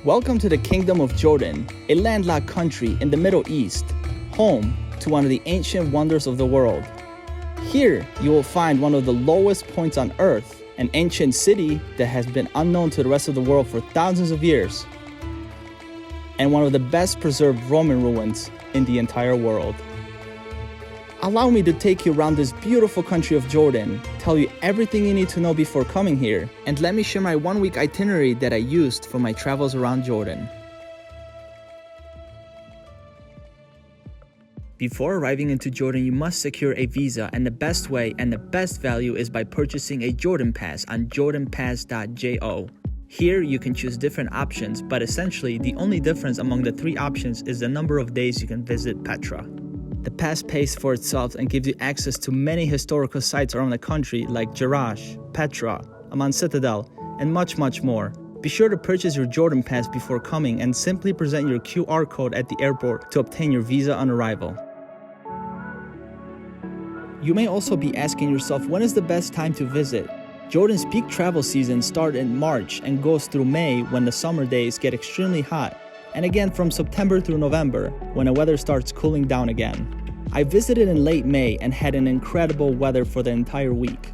Welcome to the Kingdom of Jordan, a landlocked country in the Middle East, home to one of the ancient wonders of the world. Here, you will find one of the lowest points on earth, an ancient city that has been unknown to the rest of the world for thousands of years, and one of the best preserved Roman ruins in the entire world. Allow me to take you around this beautiful country of Jordan, tell you everything you need to know before coming here, and let me share my one-week itinerary that I used for my travels around Jordan. Before arriving into Jordan, you must secure a visa, and the best way and the best value is by purchasing a Jordan Pass on jordanpass.jo. Here, you can choose different options, but essentially, the only difference among the three options is the number of days you can visit Petra. The pass pays for itself and gives you access to many historical sites around the country like Jerash, Petra, Amman Citadel, and much more. Be sure to purchase your Jordan Pass before coming and simply present your QR code at the airport to obtain your visa on arrival. You may also be asking yourself, when is the best time to visit? Jordan's peak travel season starts in March and goes through May when the summer days get extremely hot, and again from September through November when the weather starts cooling down again. I visited in late May and had an incredible weather for the entire week.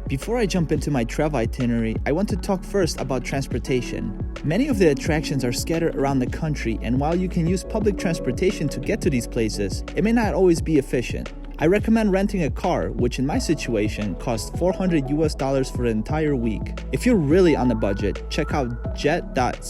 Before I jump into my travel itinerary, I want to talk first about transportation. Many of the attractions are scattered around the country, and while you can use public transportation to get to these places, it may not always be efficient. I recommend renting a car, which in my situation costs $400 for the entire week. If you're really on the budget, check out jet.com.jo,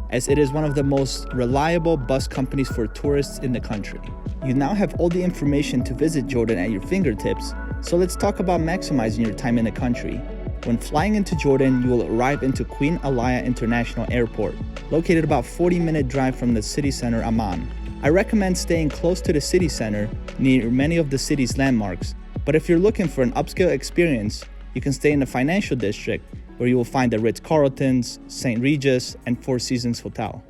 as it is one of the most reliable bus companies for tourists in the country. You now have all the information to visit Jordan at your fingertips, so let's talk about maximizing your time in the country. When flying into Jordan, you will arrive into Queen Alaya International Airport, located about 40-minute drive from the city center Amman. I recommend staying close to the city center, near many of the city's landmarks, but if you're looking for an upscale experience, you can stay in the financial district, where you will find the Ritz-Carltons, St. Regis, and Four Seasons Hotel.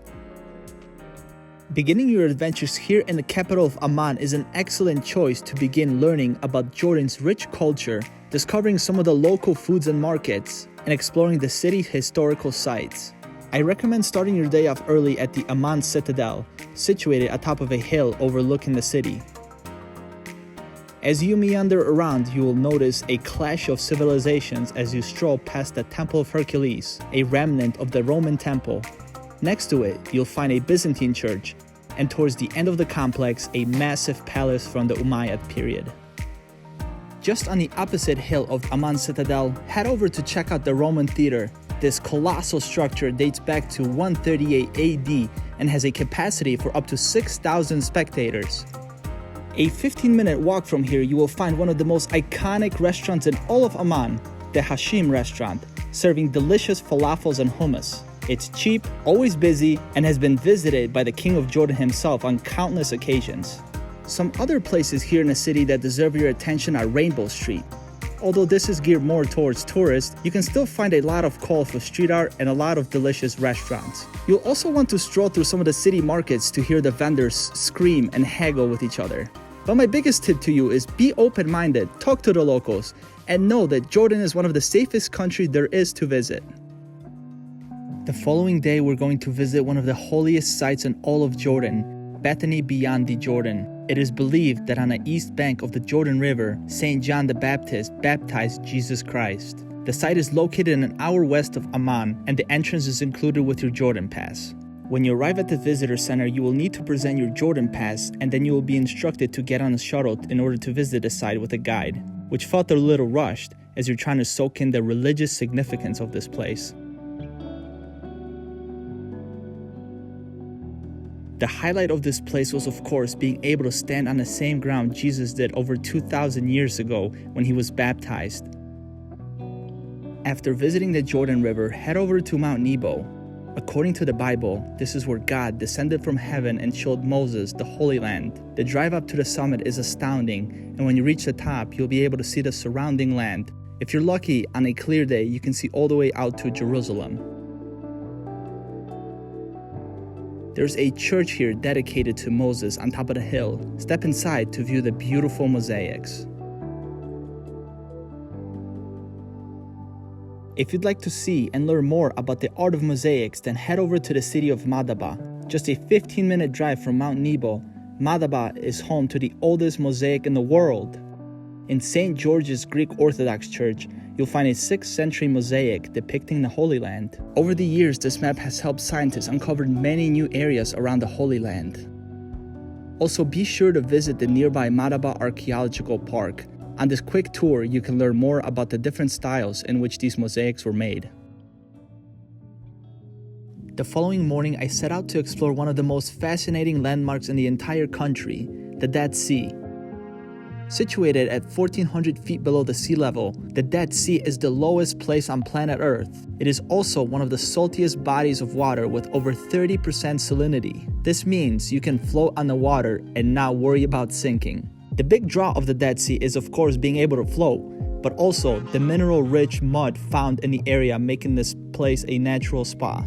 Beginning your adventures here in the capital of Amman is an excellent choice to begin learning about Jordan's rich culture, discovering some of the local foods and markets, and exploring the city's historical sites. I recommend starting your day off early at the Amman Citadel, situated atop of a hill overlooking the city. As you meander around, you will notice a clash of civilizations as you stroll past the Temple of Hercules, a remnant of the Roman temple. Next to it, you'll find a Byzantine church, and towards the end of the complex, a massive palace from the Umayyad period. Just on the opposite hill of Amman Citadel, head over to check out the Roman Theater. This colossal structure dates back to 138 AD and has a capacity for up to 6,000 spectators. A 15-minute walk from here, you will find one of the most iconic restaurants in all of Amman, the Hashim restaurant, serving delicious falafels and hummus. It's cheap, always busy, and has been visited by the King of Jordan himself on countless occasions. Some other places here in the city that deserve your attention are Rainbow Street. Although this is geared more towards tourists, you can still find a lot of colorful street art and a lot of delicious restaurants. You'll also want to stroll through some of the city markets to hear the vendors scream and haggle with each other. But my biggest tip to you is be open-minded, talk to the locals, and know that Jordan is one of the safest countries there is to visit. The following day, we're going to visit one of the holiest sites in all of Jordan, Bethany beyond the Jordan. It is believed that on the east bank of the Jordan River, St. John the Baptist baptized Jesus Christ. The site is located an hour west of Amman, and the entrance is included with your Jordan Pass. When you arrive at the visitor center, you will need to present your Jordan Pass, and then you will be instructed to get on a shuttle in order to visit the site with a guide, which felt a little rushed as you're trying to soak in the religious significance of this place. The highlight of this place was, of course, being able to stand on the same ground Jesus did over 2,000 years ago when he was baptized. After visiting the Jordan River, head over to Mount Nebo. According to the Bible, this is where God descended from heaven and showed Moses the Holy Land. The drive up to the summit is astounding, and when you reach the top, you'll be able to see the surrounding land. If you're lucky, on a clear day, you can see all the way out to Jerusalem. There's a church here dedicated to Moses on top of the hill. Step inside to view the beautiful mosaics. If you'd like to see and learn more about the art of mosaics, then head over to the city of Madaba. Just a 15-minute drive from Mount Nebo, Madaba is home to the oldest mosaic in the world. In St. George's Greek Orthodox Church, you'll find a 6th century mosaic depicting the Holy Land. Over the years, this map has helped scientists uncover many new areas around the Holy Land. Also, be sure to visit the nearby Madaba Archaeological Park. On this quick tour, you can learn more about the different styles in which these mosaics were made. The following morning, I set out to explore one of the most fascinating landmarks in the entire country, the Dead Sea. Situated at 1,400 feet below the sea level, the Dead Sea is the lowest place on planet Earth. It is also one of the saltiest bodies of water with over 30% salinity. This means you can float on the water and not worry about sinking. The big draw of the Dead Sea is of course being able to float, but also the mineral-rich mud found in the area, making this place a natural spa.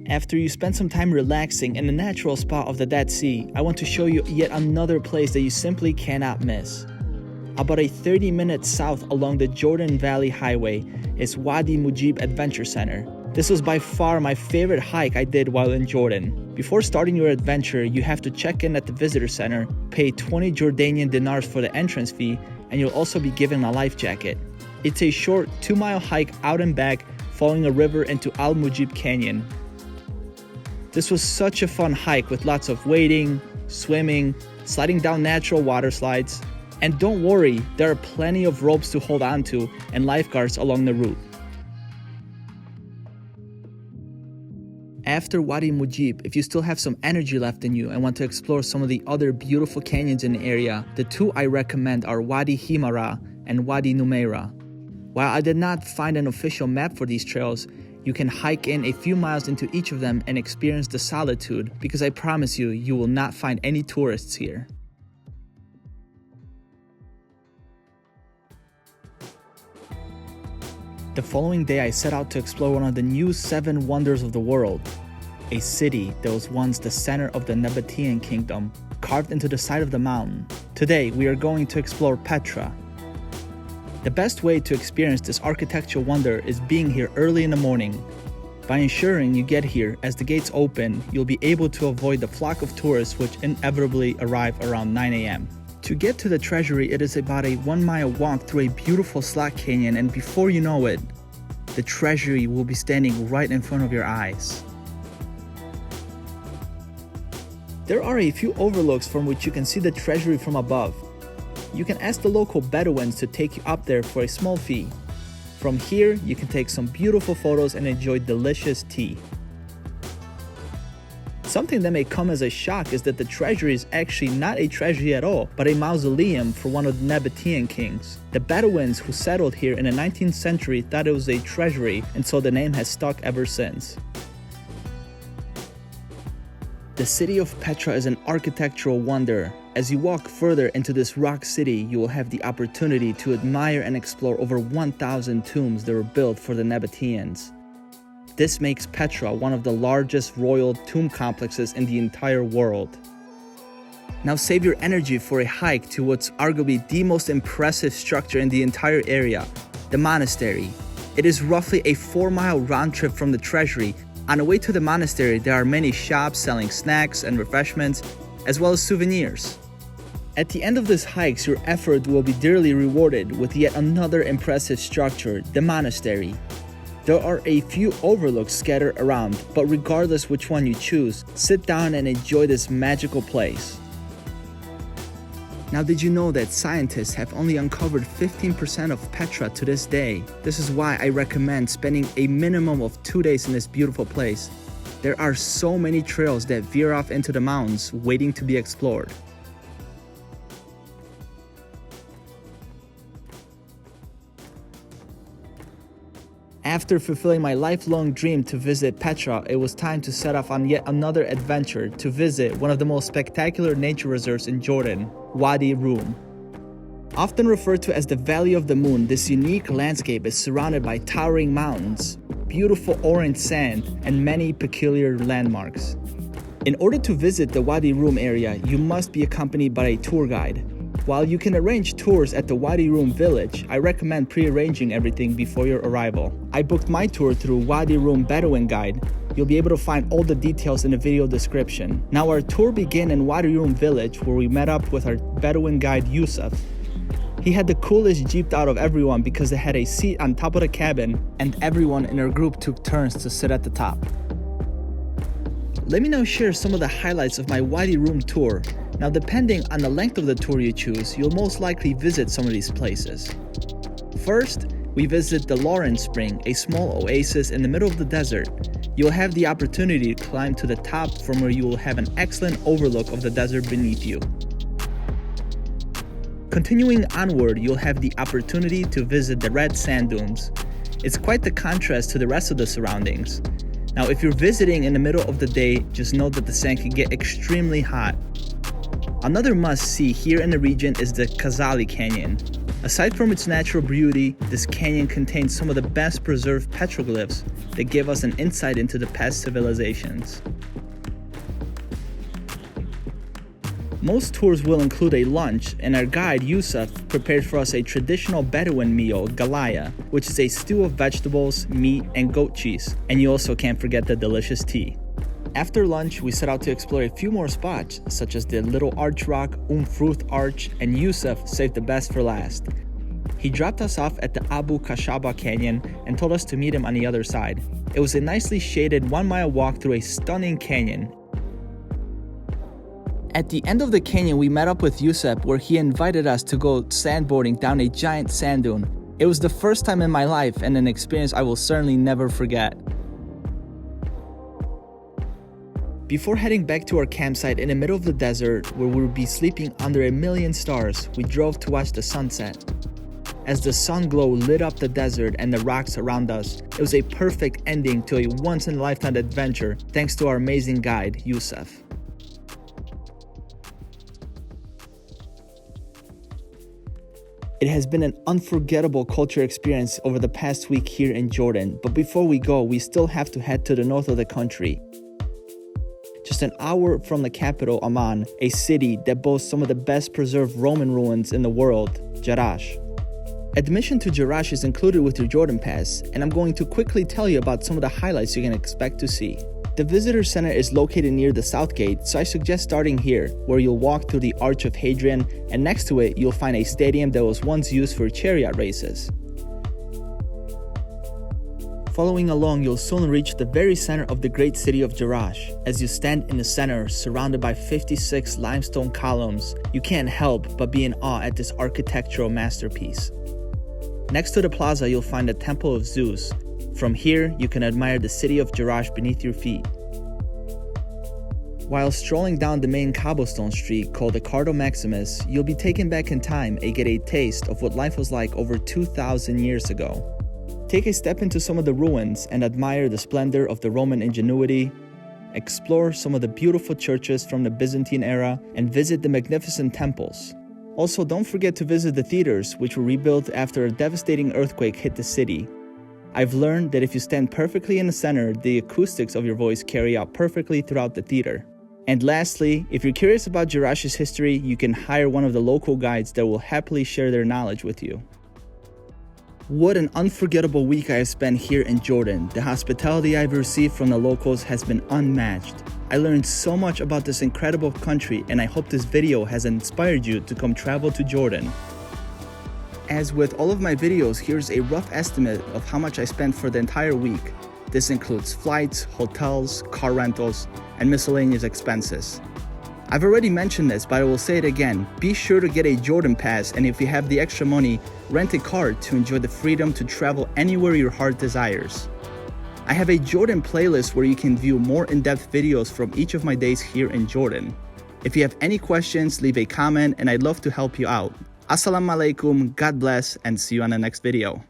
After you spend some time relaxing in the natural spa of the Dead Sea, I want to show you yet another place that you simply cannot miss. About a 30-minute south along the Jordan Valley Highway is Wadi Mujib Adventure Center. This was by far my favorite hike I did while in Jordan. Before starting your adventure, you have to check in at the visitor center, pay 20 Jordanian dinars for the entrance fee, and you'll also be given a life jacket. It's a short 2-mile hike out and back, following a river into Al Mujib Canyon. This was such a fun hike with lots of wading, swimming, sliding down natural water slides. And don't worry, there are plenty of ropes to hold on to and lifeguards along the route. After Wadi Mujib, if you still have some energy left in you and want to explore some of the other beautiful canyons in the area, the two I recommend are Wadi Himara and Wadi Numeira. While I did not find an official map for these trails, you can hike in a few miles into each of them and experience the solitude, because I promise you, you will not find any tourists here. The following day, I set out to explore one of the new 7 wonders of the world, a city that was once the center of the Nabatean kingdom, carved into the side of the mountain. Today, we are going to explore Petra. The best way to experience this architectural wonder is being here early in the morning. By ensuring you get here as the gates open, you'll be able to avoid the flock of tourists which inevitably arrive around 9 a.m. To get to the treasury, it is about a 1-mile walk through a beautiful slot canyon, and before you know it, the treasury will be standing right in front of your eyes. There are a few overlooks from which you can see the treasury from above. You can ask the local Bedouins to take you up there for a small fee. From here, you can take some beautiful photos and enjoy delicious tea. Something that may come as a shock is that the treasury is actually not a treasury at all, but a mausoleum for one of the Nabatean kings. The Bedouins who settled here in the 19th century thought it was a treasury, and so the name has stuck ever since. The city of Petra is an architectural wonder. As you walk further into this rock city, you will have the opportunity to admire and explore over 1,000 tombs that were built for the Nabateans. This makes Petra one of the largest royal tomb complexes in the entire world. Now save your energy for a hike to what's arguably the most impressive structure in the entire area, the monastery. It is roughly a 4-mile round trip from the treasury. On the way to the monastery, there are many shops selling snacks and refreshments, as well as souvenirs. At the end of this hike, your effort will be dearly rewarded with yet another impressive structure, the monastery. There are a few overlooks scattered around, but regardless which one you choose, sit down and enjoy this magical place. Now, did you know that scientists have only uncovered 15% of Petra to this day? This is why I recommend spending a minimum of 2 days in this beautiful place. There are so many trails that veer off into the mountains waiting to be explored. After fulfilling my lifelong dream to visit Petra, it was time to set off on yet another adventure to visit one of the most spectacular nature reserves in Jordan, Wadi Rum. Often referred to as the Valley of the Moon, this unique landscape is surrounded by towering mountains, beautiful orange sand, and many peculiar landmarks. In order to visit the Wadi Rum area, you must be accompanied by a tour guide. While you can arrange tours at the Wadi Rum village, I recommend pre-arranging everything before your arrival. I booked my tour through Wadi Rum Bedouin Guide. You'll be able to find all the details in the video description. Now our tour began in Wadi Rum village, where we met up with our Bedouin guide Yusuf. He had the coolest jeep out of everyone because they had a seat on top of the cabin and everyone in our group took turns to sit at the top. Let me now share some of the highlights of my Wadi Rum tour. Now depending on the length of the tour you choose, you'll most likely visit some of these places. First, we visit the Lauren Spring, a small oasis in the middle of the desert. You'll have the opportunity to climb to the top from where you will have an excellent overlook of the desert beneath you. Continuing onward, you'll have the opportunity to visit the red sand dunes. It's quite the contrast to the rest of the surroundings. Now if you're visiting in the middle of the day, just note that the sand can get extremely hot. Another must-see here in the region is the Kazali Canyon. Aside from its natural beauty, this canyon contains some of the best preserved petroglyphs that give us an insight into the past civilizations. Most tours will include a lunch, and our guide Yusuf prepared for us a traditional Bedouin meal, galaya, which is a stew of vegetables, meat, and goat cheese. And you also can't forget the delicious tea. After lunch, we set out to explore a few more spots, such as the Little Arch Rock, Fruth Arch, and Yusuf saved the best for last. He dropped us off at the Abu Kashaba Canyon and told us to meet him on the other side. It was a nicely shaded 1-mile walk through a stunning canyon. At the end of the canyon, we met up with Yusuf, where he invited us to go sandboarding down a giant sand dune. It was the first time in my life and an experience I will certainly never forget. Before heading back to our campsite in the middle of the desert, where we would be sleeping under a million stars, we drove to watch the sunset. As the sun glow lit up the desert and the rocks around us, it was a perfect ending to a once-in-a-lifetime adventure thanks to our amazing guide, Yusuf. It has been an unforgettable culture experience over the past week here in Jordan, but before we go, we still have to head to the north of the country. Just an hour from the capital, Amman, a city that boasts some of the best preserved Roman ruins in the world, Jerash. Admission to Jerash is included with your Jordan Pass, and I'm going to quickly tell you about some of the highlights you can expect to see. The visitor center is located near the south gate, so I suggest starting here, where you'll walk through the Arch of Hadrian, and next to it you'll find a stadium that was once used for chariot races. Following along, you'll soon reach the very center of the great city of Jerash. As you stand in the center, surrounded by 56 limestone columns, you can't help but be in awe at this architectural masterpiece. Next to the plaza, you'll find the Temple of Zeus. From here, you can admire the city of Jerash beneath your feet. While strolling down the main cobblestone street called the Cardo Maximus, you'll be taken back in time and get a taste of what life was like over 2,000 years ago. Take a step into some of the ruins and admire the splendor of the Roman ingenuity, explore some of the beautiful churches from the Byzantine era, and visit the magnificent temples. Also, don't forget to visit the theaters, which were rebuilt after a devastating earthquake hit the city. I've learned that if you stand perfectly in the center, the acoustics of your voice carry out perfectly throughout the theater. And lastly, if you're curious about Jerash's history, you can hire one of the local guides that will happily share their knowledge with you. What an unforgettable week I have spent here in Jordan. The hospitality I've received from the locals has been unmatched. I learned so much about this incredible country, and I hope this video has inspired you to come travel to Jordan. As with all of my videos, here's a rough estimate of how much I spent for the entire week. This includes flights, hotels, car rentals, and miscellaneous expenses. I've already mentioned this, but I will say it again. Be sure to get a Jordan Pass, and if you have the extra money, rent a car to enjoy the freedom to travel anywhere your heart desires. I have a Jordan playlist where you can view more in-depth videos from each of my days here in Jordan. If you have any questions, leave a comment and I'd love to help you out. Assalamu alaikum, God bless, and see you on the next video.